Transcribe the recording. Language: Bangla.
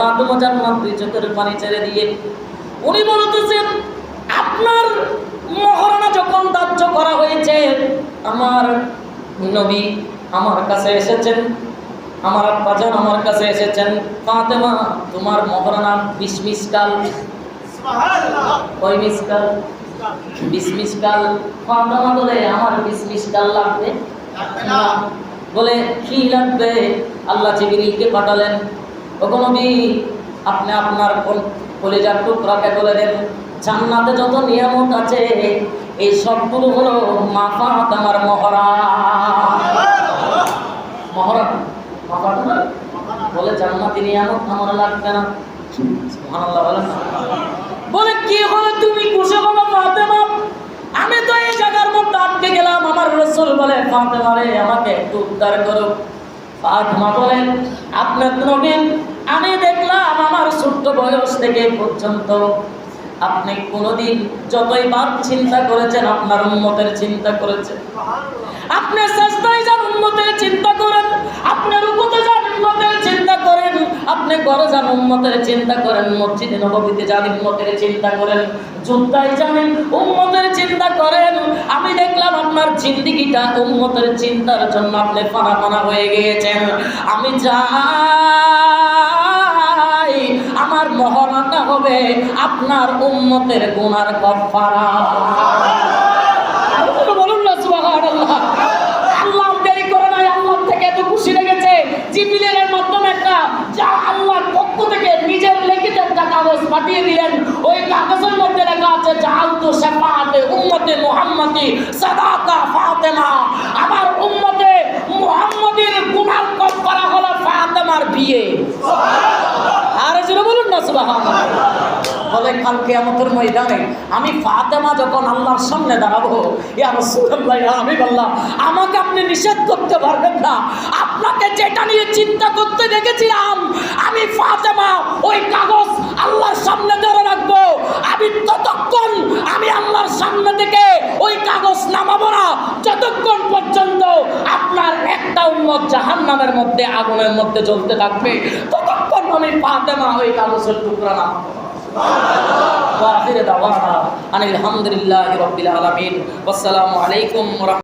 ফাতেমা জান্নাত দুই চোখের পানি ছেড়ে দিয়ে উনি বলতেছেন, আপনার মহারণা যখন ধার্য করা হয়েছে, আমার নবী আমার কাছে এসেছেন, আমার আব্বাজান আমার কাছে এসেছেন, ফাতেমা তোমার মহারণা 20 মিসকাল। সুবহানাল্লাহ। কয় মিসকাল? 20 মিসকাল। ফাতেমা বলে আমার 20 মিসকাল লাগবে না। বলে কি লাগবে? আল্লাহ জিবরিলকে পাঠালেন, ওগো নবী আপনি আপনার কলিজার টুকরাকে বলে দেন জান্নাতে যত নিয়ামত আছে এই সবগুলো হলো মা ফাতেমার মহরা। মহরা মহরা বলে জান্নাতি নিয়ামত আমার লাগবে না। সুবহানাল্লাহ বলেন। বলে কি হলো তুমি খুশি হলো ফাতেমা? আমি তো এই জায়গার মধ্যে আটকে গেলাম, আমার রাসূল বলে ফাতেমা রে আমাকে একটু উদ্ধার করো। ফাতেমা বলেন আপনার নবী আমি দেখলাম আমার ছোট্ট বয়স থেকে পর্যন্ত আপনি কোনোদিন যতইবার চিন্তা করেছেন আপনার উম্মতের চিন্তা করেছেন, আপনি সাজদায় যান উম্মতের চিন্তা করেন, আপনি রুকুতে যান উম্মতের চিন্তা করেন, আপনি ঘরে যান উম্মতের চিন্তা করেন, মসজিদে নববীতে যান উম্মতের চিন্তা করেন, যুদ্ধায় যান উম্মতের চিন্তা করেন। আমি দেখলাম আপনার জিন্দেগিটা উম্মতের চিন্তার জন্য আপনি ফানা ফানা হয়ে গিয়েছেন। আমি চাই আমার মহরণা হবে আপনার উম্মতের গুনার কাফারা। বলুন না সুবহানাল্লাহ। আল্লাহ দেরি করে নাই, আল্লাহ থেকে এত খুশি লেগেছে জিবরিলের মাধ্যমে একটা যা আল্লাহর পক্ষ থেকে নিজের লিখিত একটা কাগজ পাঠিয়ে দিলেন। ওই কাগজের মধ্যে লেখা আছে জাআলতু শাফাআতে উম্মতে মুহাম্মাদি সাদাকা ফাতেমা। আমার উম্মতে মুহাম্মাদির গুনার কাফারা হলো ফাতেমার বিয়ে। আর জোরে বলুন না সুবহানাল্লাহ। বলে কাল কিয়ামতের ময়দানে আমি ফাতেমা যখন আল্লাহর সামনে দাঁড়াবো, ইয়া রাসূলুল্লাহ ইয়া হাবিবাল্লাহ আমাকে আপনি নিষেধ করতে পারবেন না। আপনাকে যেটা নিয়ে চিন্তা করতে দেখেছিলাম আমি ফাতেমা ওই কাগজ আল্লাহর সামনে ধরে রাখবো। আমি ততক্ষণ আমি আল্লাহর সামনে থেকে ওই কাগজ নামাবো না যতক্ষণ পর্যন্ত আপনার একটা উম্মত জাহান্নামের মধ্যে আগুনের মধ্যে জ্বলতে থাকবে, ততক্ষণ আমি ফাতেমা ওই কাগজের টুকরা নামাবো। ওয়া আখির দাওয়ানা আনিল হামদুলিল্লাহি রাব্বিল আলামিন। ওয়াসসালামু আলাইকুম ওয়া